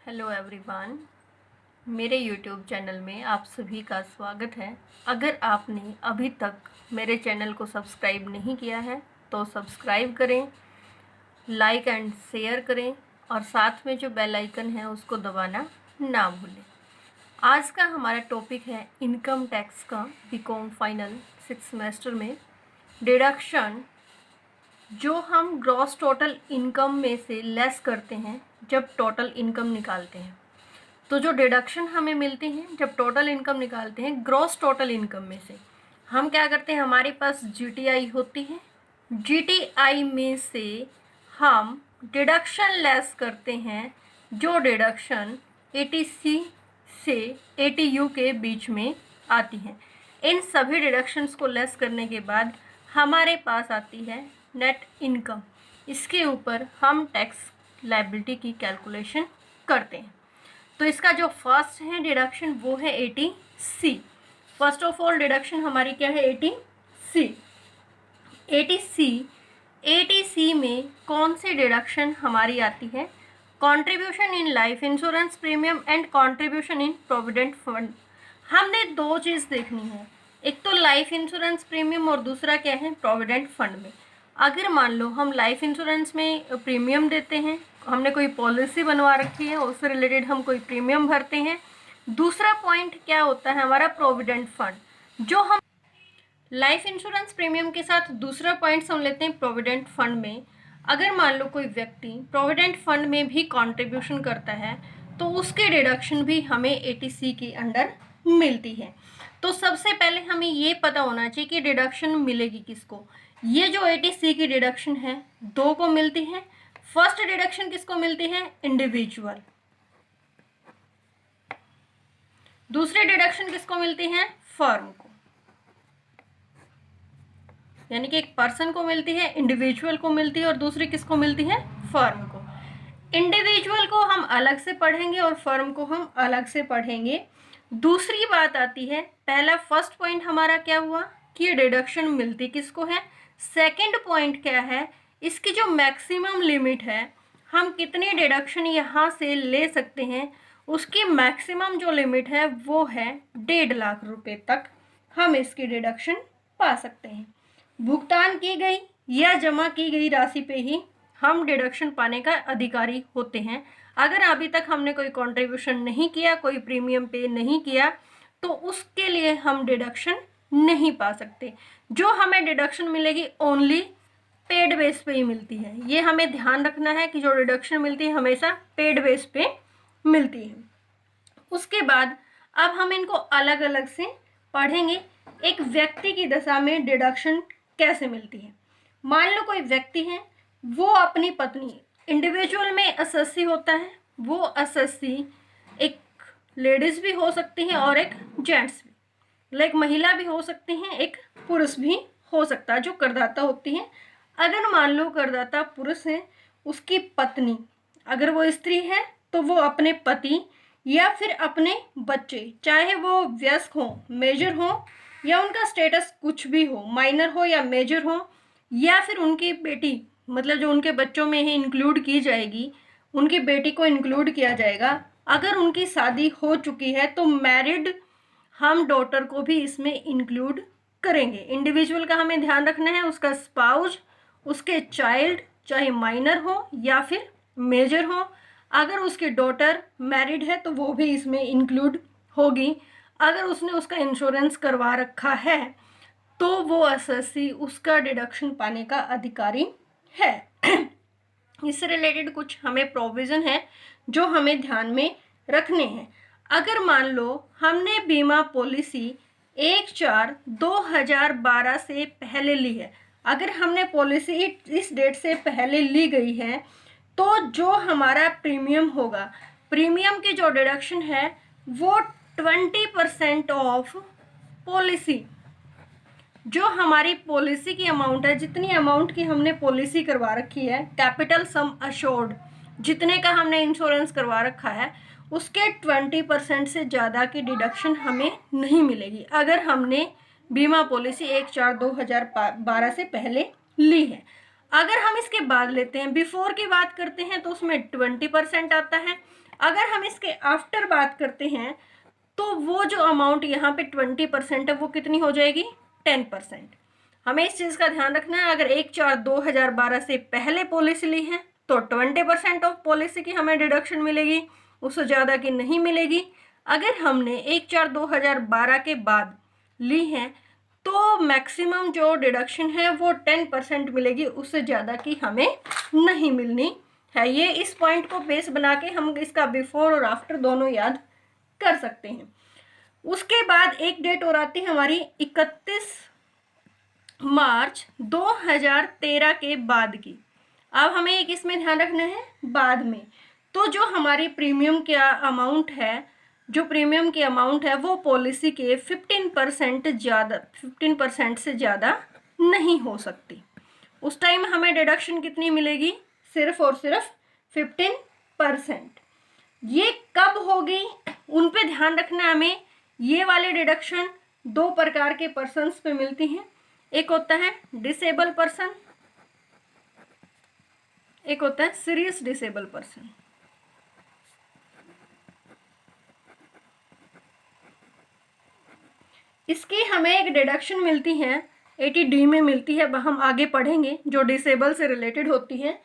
Hello everyone, मेरे YouTube channel में आप सभी का स्वागत है। अगर आपने अभी तक मेरे चैनल को सब्सक्राइब नहीं किया है तो सब्सक्राइब करें, लाइक एंड शेयर करें और साथ में जो बेल आइकन है उसको दबाना ना भूलें। आज का हमारा टॉपिक है इनकम टैक्स का बीकॉम फाइनल 6 सेमेस्टर में डिडक्शन, जो हम ग्रॉस टोटल इनकम में से लेस करते हैं जब टोटल इनकम निकालते हैं। तो जो डिडक्शन हमें मिलती हैं जब टोटल इनकम निकालते हैं ग्रॉस टोटल इनकम में से, हम क्या करते हैं, हमारे पास जीटीआई होती है। जीटीआई में से हम डिडक्शन लेस करते हैं, जो डिडक्शन एटीसी से एटीयू के बीच में आती है। इन सभी डिडक्शंस को लेस करने के बाद हमारे पास आती है नेट इनकम। इसके ऊपर हम टैक्स लायबिलिटी की कैलकुलेशन करते हैं। तो इसका जो फर्स्ट है डिडक्शन वो है 80C। First of all deduction हमारी क्या है, 80C। 80C में कौन सी डिडक्शन हमारी आती है, contribution in life insurance premium and contribution in provident fund. हमने दो चीज़ देखनी है, एक तो लाइफ इंश्योरेंस प्रीमियम और दूसरा क्या है, प्रोविडेंट फंड में। अगर मान लो हम लाइफ इंश्योरेंस में प्रीमियम देते हैं, हमने कोई पॉलिसी बनवा रखी है, उससे रिलेटेड हम कोई प्रीमियम भरते हैं। दूसरा पॉइंट क्या होता है हमारा, प्रोविडेंट फंड। जो हम लाइफ इंश्योरेंस प्रीमियम के साथ दूसरा पॉइंट हम लेते हैं प्रोविडेंट फंड में। अगर मान लो कोई व्यक्ति प्रोविडेंट फंड में भी कंट्रीब्यूशन करता है तो उसके डिडक्शन भी हमें 80C के अंडर मिलती है। तो सबसे पहले हमें ये पता होना चाहिए कि डिडक्शन मिलेगी किसको। ये जो 80C की डिडक्शन है दो को मिलती है। फर्स्ट डिडक्शन किसको मिलती है, इंडिविजुअल। दूसरी डिडक्शन किसको मिलती है, फर्म को। यानी कि एक पर्सन को मिलती है, इंडिविजुअल को मिलती है, और दूसरी किसको मिलती है, फर्म को। इंडिविजुअल को हम अलग से पढ़ेंगे और फर्म को हम अलग से पढ़ेंगे। दूसरी बात आती है, पहला फर्स्ट पॉइंट हमारा क्या हुआ कि डिडक्शन मिलती किसको है। सेकंड पॉइंट क्या है, इसकी जो मैक्सिमम लिमिट है, हम कितनी डिडक्शन यहाँ से ले सकते हैं, उसकी मैक्सिमम जो लिमिट है वो है 1.5 लाख रुपए तक हम इसकी डिडक्शन पा सकते हैं। भुगतान की गई या जमा की गई राशि पे ही हम डिडक्शन पाने का अधिकारी होते हैं। अगर अभी तक हमने कोई कंट्रीब्यूशन नहीं किया, कोई प्रीमियम पे नहीं किया, तो उसके लिए हम डिडक्शन नहीं पा सकते। जो हमें डिडक्शन मिलेगी ओनली पेड बेस पे ही मिलती है। ये हमें ध्यान रखना है कि जो डिडक्शन मिलती है हमेशा पेड बेस पे मिलती है। उसके बाद अब हम इनको अलग अलग से पढ़ेंगे। एक व्यक्ति की दशा में डिडक्शन कैसे मिलती है। मान लो कोई व्यक्ति है, वो अपनी पत्नी, इंडिविजुअल में एसएससी होता है, वो एसएससी एक लेडीज भी हो सकती है और एक जेंट्स भी, लाइक महिला भी हो सकती हैं, एक पुरुष भी हो सकता है जो करदाता होती है। अगर मान लो करदाता पुरुष है, उसकी पत्नी अगर वो स्त्री है तो वो अपने पति या फिर अपने बच्चे, चाहे वो वयस्क हो, मेजर हो, या उनका स्टेटस कुछ भी हो, माइनर हो या मेजर हो, या फिर उनकी बेटी, मतलब जो उनके बच्चों में ही इंक्लूड की जाएगी, उनकी बेटी को इंक्लूड किया जाएगा। अगर उनकी शादी हो चुकी है तो मैरिड हम डॉटर को भी इसमें इंक्लूड करेंगे। इंडिविजुअल का हमें ध्यान रखना है, उसका स्पाउस, उसके चाइल्ड, चाहे माइनर हो या फिर मेजर हो। अगर उसकी डॉटर मैरिड है तो वो भी इसमें इंक्लूड होगी। अगर उसने उसका इंश्योरेंस करवा रखा है तो वो एसएससी उसका डिडक्शन पाने का अधिकारी है। इससे रिलेटेड कुछ हमें प्रोविज़न है जो हमें ध्यान में रखने हैं। अगर मान लो हमने बीमा पॉलिसी 1/4/2012 से पहले ली है, अगर हमने पॉलिसी इस डेट से पहले ली गई है, तो जो हमारा प्रीमियम होगा, प्रीमियम की जो डिडक्शन है वो 20% ऑफ पॉलिसी, जो हमारी पॉलिसी की अमाउंट है, जितनी अमाउंट की हमने पॉलिसी करवा रखी है, कैपिटल सम अश्योर्ड जितने का हमने इंश्योरेंस करवा रखा है, उसके 20% से ज़्यादा की डिडक्शन हमें नहीं मिलेगी अगर हमने बीमा पॉलिसी 1/4/2012 से पहले ली है। अगर हम इसके बाद लेते हैं, बिफोर की बात करते हैं, तो उसमें 20% आता है। अगर हम इसके आफ्टर बात करते हैं तो वो जो अमाउंट यहाँ पे 20% है वो कितनी हो जाएगी, 10%। हमें इस चीज़ का ध्यान रखना है, अगर 1/4/2012 से पहले पॉलिसी ली है तो 20% ऑफ पॉलिसी की हमें डिडक्शन मिलेगी, उससे ज़्यादा की नहीं मिलेगी। अगर हमने 1/4/2012 के बाद ली है तो मैक्सिमम जो डिडक्शन है वो 10% मिलेगी, उससे ज़्यादा की हमें नहीं मिलनी है। ये इस पॉइंट को बेस बना के हम इसका बिफोर और आफ्टर दोनों याद कर सकते हैं। उसके बाद एक डेट और आती है हमारी 31 मार्च 2013 के बाद की। अब हमें एक इसमें ध्यान रखना है बाद में, तो जो हमारी प्रीमियम का अमाउंट है, जो प्रीमियम की अमाउंट है वो पॉलिसी के 15% से ज़्यादा नहीं हो सकती। उस टाइम हमें डिडक्शन कितनी मिलेगी, सिर्फ और सिर्फ 15%। ये कब होगी उन पे ध्यान रखना हमें। ये वाले डिडक्शन दो प्रकार के पर्सन्स पे मिलती हैं, एक होता है डिसेबल पर्सन, एक होता है सीरियस डिसेबल पर्सन। इसकी हमें एक डिडक्शन मिलती है 80D में मिलती है, हम आगे पढ़ेंगे, जो डिसेबल से रिलेटेड होती है।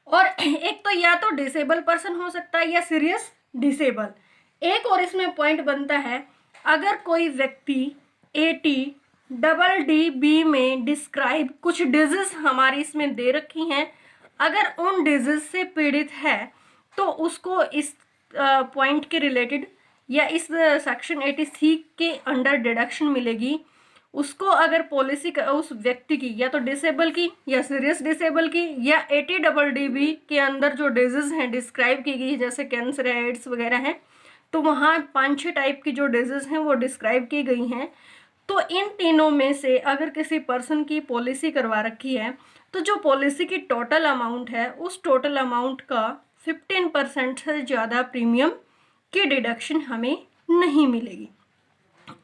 और एक तो या तो डिसेबल पर्सन हो सकता है या सीरियस डिसेबल। एक और इसमें पॉइंट बनता है, अगर कोई व्यक्ति 80DD में डिस्क्राइब कुछ डिजीज हमारी इसमें दे रखी हैं, अगर उन डिजीज से पीड़ित है तो उसको इस पॉइंट के रिलेटेड या इस सेक्शन 80C के अंडर डिडक्शन मिलेगी। उसको अगर पॉलिसी उस व्यक्ति की या तो डिसेबल की या सीरियस डिसेबल की या 80DD के अंदर जो डिजीज हैं डिस्क्राइब की गई, जैसे कैंसर है, एड्स वगैरह हैं, तो वहाँ 5-6 टाइप की जो डिजीज हैं वो डिस्क्राइब की गई हैं। तो इन तीनों में से अगर किसी पर्सन की पॉलिसी करवा रखी है तो जो पॉलिसी की टोटल अमाउंट है उस टोटल अमाउंट का 15% से ज़्यादा प्रीमियम की डिडक्शन हमें नहीं मिलेगी।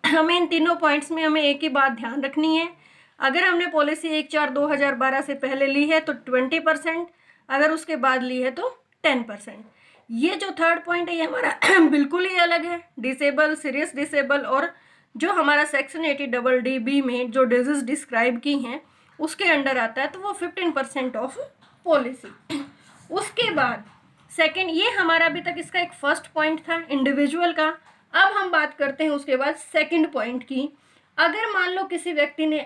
हमें इन तीनों पॉइंट्स में हमें एक ही बात ध्यान रखनी है, अगर हमने पॉलिसी 1/4/2012 से पहले ली है तो 20%, अगर उसके बाद ली है तो 10%। ये जो थर्ड पॉइंट है ये हमारा बिल्कुल ही अलग है, डिसेबल, सीरियस डिसेबल, और जो हमारा सेक्शन 80DD में जो डिजीज डिस्क्राइब की हैं उसके अंडर आता है, तो वो 15% ऑफ पॉलिसी। उसके बाद सेकंड, ये हमारा अभी तक इसका एक फर्स्ट पॉइंट था इंडिविजुअल का। अब हम बात करते हैं उसके बाद सेकंड पॉइंट की। अगर मान लो किसी व्यक्ति ने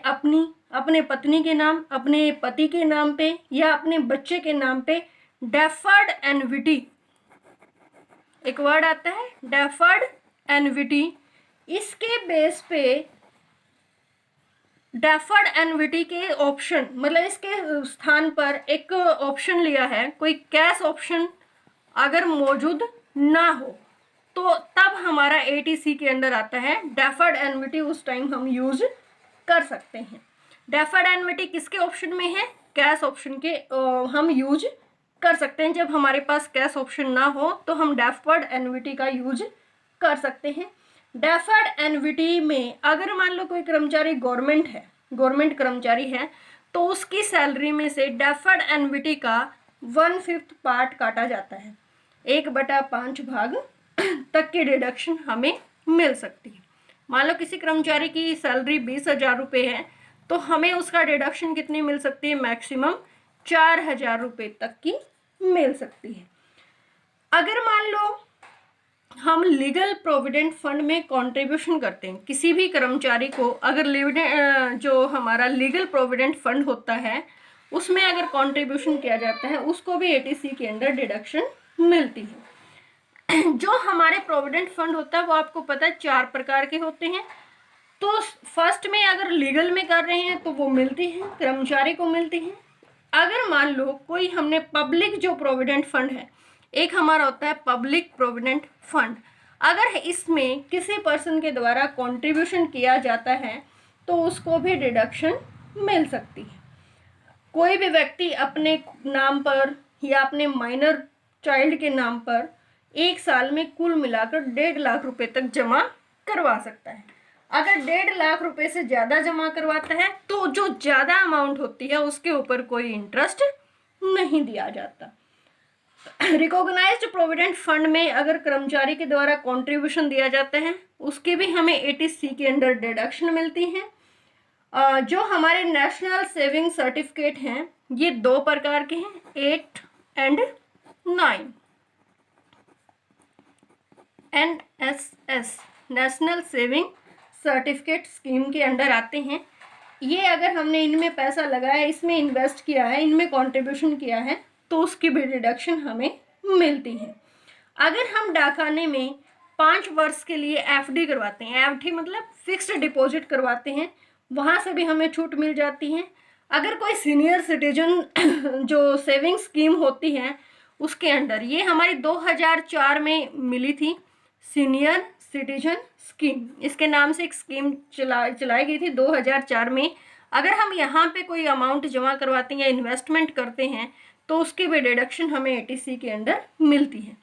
अपने पत्नी के नाम, अपने पति के नाम पे या अपने बच्चे के नाम पे डेफर्ड एन्युटी, एक वर्ड आता है डेफर्ड एन्युटी, इसके बेस पे डेफर्ड एन्युटी के ऑप्शन, मतलब इसके स्थान पर एक ऑप्शन लिया है, कोई कैश ऑप्शन अगर मौजूद ना हो तो तब हमारा 80C के अंडर आता है डेफर्ड एन्युटी, उस टाइम हम यूज कर सकते हैं। डेफर्ड एन्युटी किसके ऑप्शन में है, कैश ऑप्शन के हम यूज कर सकते हैं। जब हमारे पास कैश ऑप्शन ना हो तो हम डेफर्ड एन्युटी का यूज कर सकते हैं। डेफर्ड एन्युटी में अगर मान लो कोई कर्मचारी गवर्नमेंट कर्मचारी है तो उसकी सैलरी में से डेफर्ड एन्युटी का 1/5 पार्ट काटा जाता है, 1/5 भाग तक की डिडक्शन हमें मिल सकती है। मान लो किसी कर्मचारी की सैलरी 20,000 रुपये है तो हमें उसका डिडक्शन कितनी मिल सकती है, मैक्सिमम 4,000 रुपये तक की मिल सकती है। अगर मान लो हम लीगल प्रोविडेंट फंड में कंट्रीब्यूशन करते हैं, किसी भी कर्मचारी को अगर जो हमारा लीगल प्रोविडेंट फंड होता है उसमें अगर कंट्रीब्यूशन किया जाता है उसको भी 80C के अंडर डिडक्शन मिलती है। जो हमारे प्रोविडेंट फंड होता है वो आपको पता है 4 प्रकार के होते हैं। तो फर्स्ट में अगर लीगल में कर रहे हैं तो वो मिलती है, कर्मचारी को मिलती है। अगर मान लो कोई हमने पब्लिक जो प्रोविडेंट फंड है, एक हमारा होता है पब्लिक प्रोविडेंट फंड, अगर इसमें किसी पर्सन के द्वारा कंट्रीब्यूशन किया जाता है तो उसको भी डिडक्शन मिल सकती है। कोई भी व्यक्ति अपने नाम पर या अपने माइनर चाइल्ड के नाम पर एक साल में कुल मिलाकर 1.5 लाख रुपए तक जमा करवा सकता है। अगर 1.5 लाख रुपए से ज़्यादा जमा करवाता है तो जो ज़्यादा अमाउंट होती है उसके ऊपर कोई इंटरेस्ट नहीं दिया जाता। रिकॉग्नाइज्ड प्रोविडेंट फंड में अगर कर्मचारी के द्वारा कंट्रीब्यूशन दिया जाता है उसके भी हमें 80C के अंडर डिडक्शन मिलती है। जो हमारे नेशनल सेविंग सर्टिफिकेट हैं ये 2 प्रकार के हैं, 8 and 9। NSS national saving certificate scheme के अंडर आते हैं। ये अगर हमने इनमें पैसा लगाया, इसमें इन्वेस्ट किया है, इनमें कंट्रीब्यूशन किया है तो उसकी भी डिडक्शन हमें मिलती है। अगर हम डाकखाने में 5 वर्ष के लिए FD करवाते हैं, FD मतलब फिक्स्ड डिपॉजिट करवाते हैं, वहाँ से भी हमें छूट मिल जाती है। अगर कोई सीनियर सिटीजन जो सेविंग स्कीम होती है उसके अंडर, ये हमारी 2004 में मिली थी सीनियर सिटीजन स्कीम, इसके नाम से एक स्कीम चलाई गई थी 2004 में। अगर हम यहाँ पे कोई अमाउंट जमा करवाते हैं या इन्वेस्टमेंट करते हैं तो उसकी भी डिडक्शन हमें 80C के अंडर मिलती है।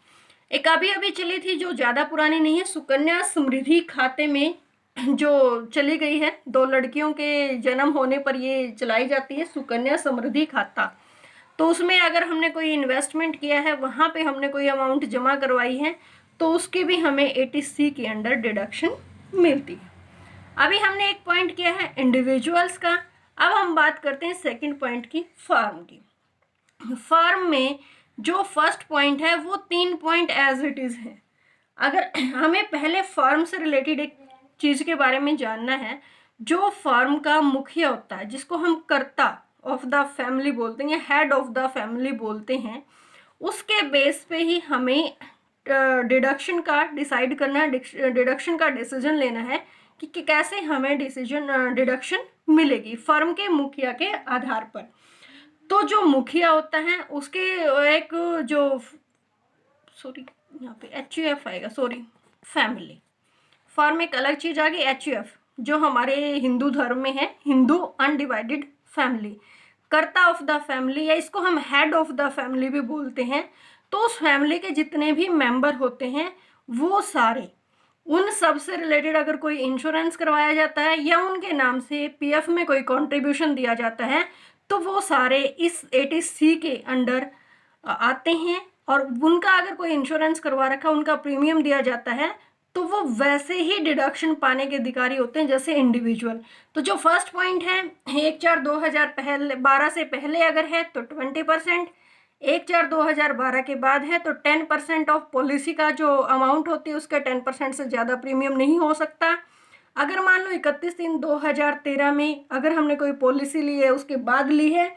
एक अभी चली थी जो ज़्यादा पुरानी नहीं है, सुकन्या समृद्धि खाते में जो चली गई है, 2 लड़कियों के जन्म होने पर ये चलाई जाती है सुकन्या समृद्धि खाता। तो उसमें अगर हमने कोई इन्वेस्टमेंट किया है, वहाँ पे हमने कोई अमाउंट जमा करवाई है तो उसकी भी हमें 80C के अंडर डिडक्शन मिलती है। अभी हमने एक पॉइंट किया है इंडिविजुअल्स का, अब हम बात करते हैं सेकंड पॉइंट की, फर्म की। फर्म में जो फर्स्ट पॉइंट है वो 3 पॉइंट एज इट इज़ है। अगर हमें पहले फर्म से रिलेटेड एक चीज़ के बारे में जानना है, जो फर्म का मुखिया होता है जिसको हम कर्ता ऑफ द फैमिली बोलते हैं या हेड ऑफ द फैमिली बोलते हैं, उसके बेस पे ही हमें डिडक्शन का डिसाइड करना है, डिडक्शन का डिसीजन लेना है कि कैसे हमें डिडक्शन मिलेगी फर्म के मुखिया के आधार पर। तो जो मुखिया होता है उसके एक जो यहाँ पे HUF आएगा, फैमिली। फर्म एक अलग चीज़ आ गई, HUF जो हमारे हिंदू धर्म में है, हिंदू अनडिवाइडेड फैमिली, कर्ता ऑफ द फैमिली, या इसको हम हेड ऑफ द फैमिली भी बोलते हैं। तो उस फैमिली के जितने भी मेंबर होते हैं वो सारे, उन सब से रिलेटेड अगर कोई इंश्योरेंस करवाया जाता है या उनके नाम से PF में कोई कंट्रीब्यूशन दिया जाता है तो वो सारे इस 80C के अंडर आते हैं। और उनका अगर कोई इंश्योरेंस करवा रखा, उनका प्रीमियम दिया जाता है तो वो वैसे ही डिडक्शन पाने के अधिकारी होते हैं जैसे इंडिविजुअल। तो जो फर्स्ट पॉइंट है 1/4/2012 से पहले अगर है तो 20%, 1/4/2012 के बाद है तो 10% ऑफ पॉलिसी का जो अमाउंट होती है उसका 10% से ज़्यादा प्रीमियम नहीं हो सकता। अगर मान लो 31/3/2013 में अगर हमने कोई पॉलिसी ली है उसके बाद ली है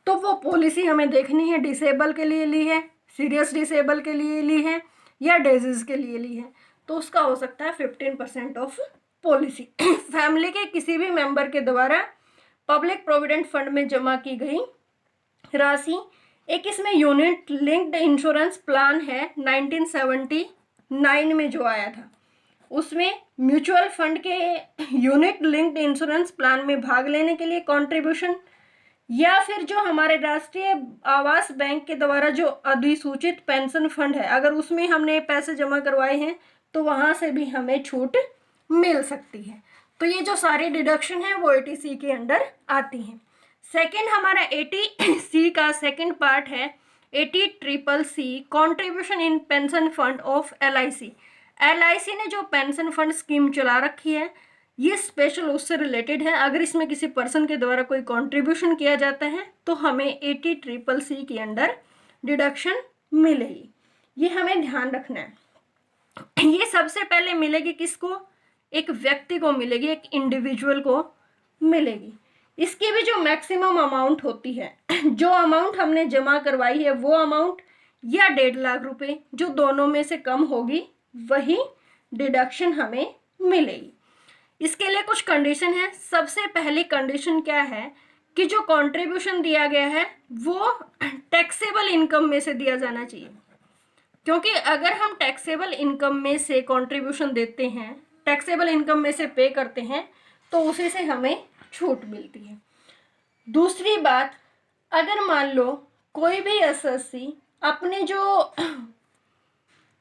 तो वो पॉलिसी हमें देखनी है डिसेबल के लिए ली है, सीरियस डिसेबल के लिए ली है या डिजीज़ के लिए ली है, तो उसका हो सकता है 15% ऑफ पॉलिसी। फैमिली के किसी भी मेंबर के द्वारा पब्लिक प्रोविडेंट फंड में जमा की गई राशि। एक इसमें यूनिट लिंक्ड इंश्योरेंस प्लान है 1979 में जो आया था, उसमें म्यूचुअल फंड के यूनिट लिंक्ड इंश्योरेंस प्लान में भाग लेने के लिए कंट्रीब्यूशन, या फिर जो हमारे राष्ट्रीय आवास बैंक के द्वारा जो अधिसूचित पेंशन फंड है अगर उसमें हमने पैसे जमा करवाए हैं तो वहाँ से भी हमें छूट मिल सकती है। तो ये जो सारी डिडक्शन है वो 80C के अंडर आती हैं। सेकंड हमारा 80C का सेकंड पार्ट है 80CCC contribution in pension fund of LIC। LIC ने जो पेंशन फंड स्कीम चला रखी है ये स्पेशल उससे रिलेटेड है। अगर इसमें किसी पर्सन के द्वारा कोई कंट्रीब्यूशन किया जाता है तो हमें 80CCC के अंडर डिडक्शन मिलेगी, ये हमें ध्यान रखना है। ये सबसे पहले मिलेगी किसको? एक व्यक्ति को मिलेगी, एक इंडिविजुअल को मिलेगी। इसकी भी जो मैक्सिमम अमाउंट होती है, जो अमाउंट हमने जमा करवाई है वो अमाउंट या 1.5 लाख रुपए, जो दोनों में से कम होगी वही डिडक्शन हमें मिलेगी। इसके लिए कुछ कंडीशन है। सबसे पहली कंडीशन क्या है कि जो कंट्रीब्यूशन दिया गया है वो टैक्सेबल इनकम में से दिया जाना चाहिए, क्योंकि अगर हम टैक्सेबल इनकम में से कंट्रीब्यूशन देते हैं, टैक्सेबल इनकम में से पे करते हैं तो उसी से हमें छूट मिलती है। दूसरी बात, अगर मान लो कोई भी एसएससी अपने जो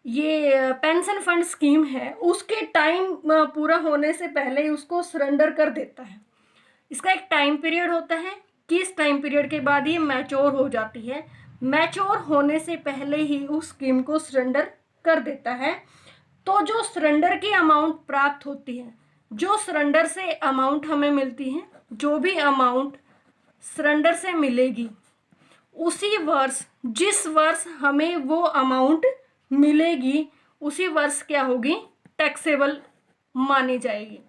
ये पेंशन फंड स्कीम है उसके टाइम पूरा होने से पहले ही उसको सरेंडर कर देता है, इसका एक टाइम पीरियड होता है कि इस टाइम पीरियड के बाद ये मैच्योर हो जाती है। मैच्योर होने से पहले ही उस स्कीम को सरेंडर कर देता है। तो जो सरेंडर की अमाउंट प्राप्त होती है, जो सरेंडर से अमाउंट हमें मिलती है, जो भी अमाउंट सरेंडर से मिलेगी, उसी वर्ष, जिस वर्ष हमें वो अमाउंट मिलेगी, उसी वर्ष क्या होगी, टैक्सेबल मानी जाएगी।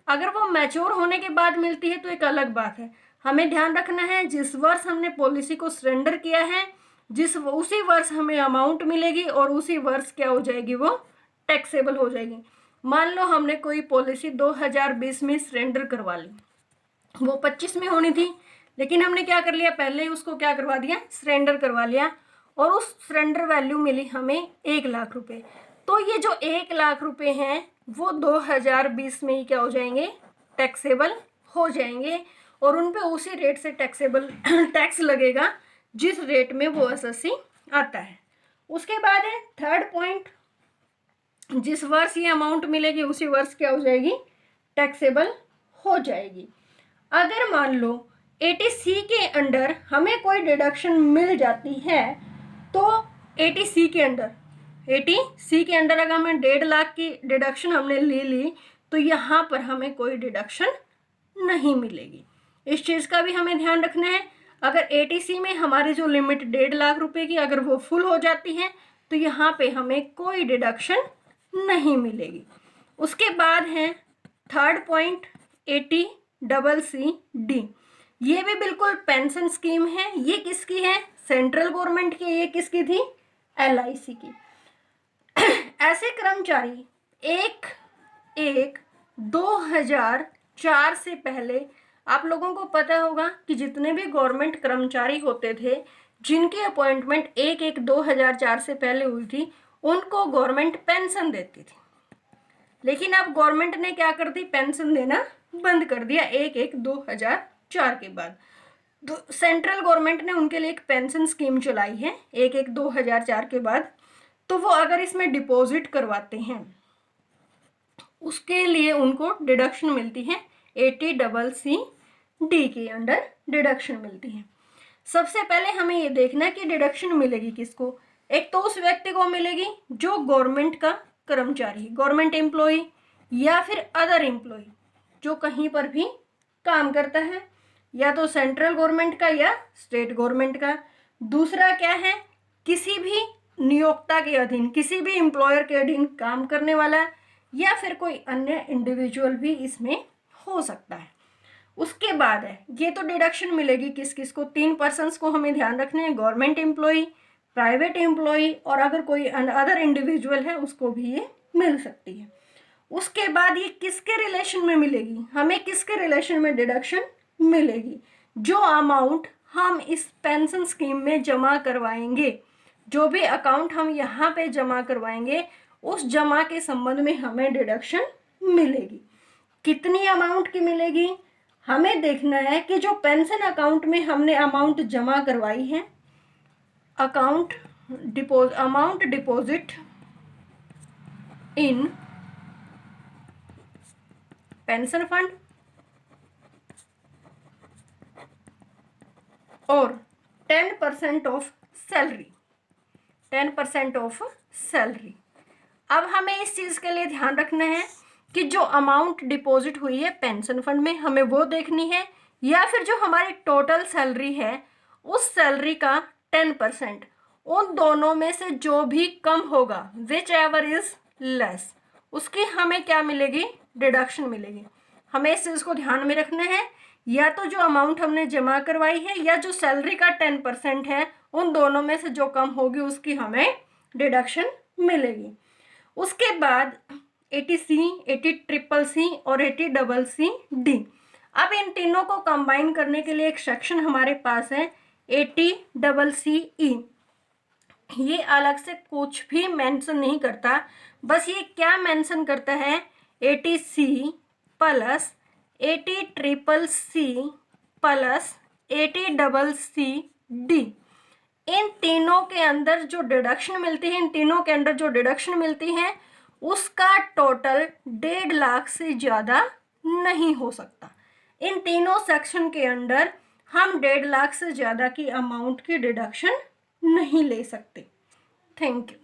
अगर वो मैच्योर होने के बाद मिलती है तो एक अलग बात है। हमें ध्यान रखना है जिस वर्ष हमने पॉलिसी को सरेंडर किया है, उसी वर्ष हमें अमाउंट मिलेगी और उसी वर्ष क्या हो जाएगी, वो टैक्सेबल हो जाएगी। मान लो हमने कोई पॉलिसी 2020 में सरेंडर करवा ली, वो 25 में होनी थी, लेकिन हमने क्या कर लिया, पहले ही उसको क्या करवा दिया, सरेंडर करवा लिया, और उस सरेंडर वैल्यू मिली हमें 1 लाख रुपए। तो ये जो 1 लाख रुपए हैं वो 2020 में ही क्या हो जाएंगे, टैक्सेबल हो जाएंगे, और उन पे उसी रेट से टैक्सेबल टैक्स लगेगा जिस रेट में वो एसएससी आता है। उसके बाद है थर्ड पॉइंट, जिस वर्ष ये अमाउंट मिलेगी उसी वर्ष क्या हो जाएगी, टैक्सेबल हो जाएगी। अगर मान लो 80C के अंडर हमें कोई डिडक्शन मिल जाती है, तो 80C के अंडर अगर हमें 1.5 लाख की डिडक्शन हमने ले ली, तो यहाँ पर हमें कोई डिडक्शन नहीं मिलेगी। इस चीज़ का भी हमें ध्यान रखना है। अगर 80C में हमारी जो लिमिट 1.5 लाख रुपए की अगर वो फुल हो जाती है, तो यहाँ पे हमें कोई डिडक्शन नहीं मिलेगी। उसके बाद है थर्ड पॉइंट 80CC। ये भी बिल्कुल पेंशन स्कीम है। ये किसकी है, सेंट्रल गवर्नमेंट की। ये किसकी थी, LIC की। ऐसे कर्मचारी 1/1/2004 से पहले, आप लोगों को पता होगा कि जितने भी गवर्नमेंट कर्मचारी होते थे जिनकी अपॉइंटमेंट 1/1/2004 से पहले हुई थी, उनको गवर्नमेंट पेंशन देती थी। लेकिन अब गवर्नमेंट ने क्या कर दी, पेंशन देना बंद कर दिया 1/1/2004 के बाद। तो सेंट्रल गवर्नमेंट ने उनके लिए एक पेंशन स्कीम चलाई है 1/1/2004 के बाद। तो वो अगर इसमें डिपॉजिट करवाते हैं, उसके लिए उनको डिडक्शन मिलती है 80CC के अंडर डिडक्शन मिलती है। सबसे पहले हमें ये देखना है कि डिडक्शन मिलेगी किसको। एक तो उस व्यक्ति को मिलेगी जो गवर्नमेंट का कर्मचारी, गवर्नमेंट एम्प्लॉय या फिर अदर एम्प्लॉय जो कहीं पर भी काम करता है, या तो सेंट्रल गवर्नमेंट का या स्टेट गवर्नमेंट का। दूसरा क्या है, किसी भी नियोक्ता के अधीन, किसी भी एम्प्लॉयर के अधीन काम करने वाला, या फिर कोई अन्य इंडिविजुअल भी इसमें हो सकता है। उसके बाद है, ये तो डिडक्शन मिलेगी किस किस को, 3 पर्सन्स को हमें ध्यान रखने हैं, गवर्नमेंट एम्प्लॉय, प्राइवेट एम्प्लॉय, और अगर कोई अदर इंडिविजुअल है उसको भी ये मिल सकती है। उसके बाद ये किसके रिलेशन में मिलेगी, हमें किसके रिलेशन में डिडक्शन मिलेगी, जो अमाउंट हम इस पेंशन स्कीम में जमा करवाएंगे, जो भी अकाउंट हम यहाँ पे जमा करवाएंगे, उस जमा के संबंध में हमें डिडक्शन मिलेगी। कितनी अमाउंट की मिलेगी, हमें देखना है कि जो पेंशन अकाउंट में हमने अमाउंट जमा करवाई है, amount deposit in pension fund और 10% ऑफ सैलरी, 10% ऑफ सैलरी। अब हमें इस चीज़ के लिए ध्यान रखना है कि जो अमाउंट डिपॉजिट हुई है पेंशन फंड में, हमें वो देखनी है, या फिर जो हमारी टोटल सैलरी है उस सैलरी का 10%, उन दोनों में से जो भी कम होगा, विच एवर इज लेस, उसकी हमें क्या मिलेगी, डिडक्शन मिलेगी। हमें इस चीज़ को ध्यान में रखना है, या तो जो अमाउंट हमने जमा करवाई है या जो सैलरी का 10% है, उन दोनों में से जो कम होगी उसकी हमें डिडक्शन मिलेगी। उसके बाद 80C, 80CCC और 80CCD। अब इन तीनों को कंबाइन करने के लिए एक सेक्शन हमारे पास है 80CCE। ये अलग से कुछ भी मेंशन नहीं करता, बस ये क्या मेंशन करता है, 80C plus 80CCC plus 80CCD। इन तीनों के अंदर जो डिडक्शन मिलती है, इन तीनों के अंदर जो डिडक्शन मिलती है उसका टोटल 1.5 लाख से ज़्यादा नहीं हो सकता। इन तीनों सेक्शन के अंडर हम 1.5 लाख से ज़्यादा की अमाउंट की डिडक्शन नहीं ले सकते। Thank you.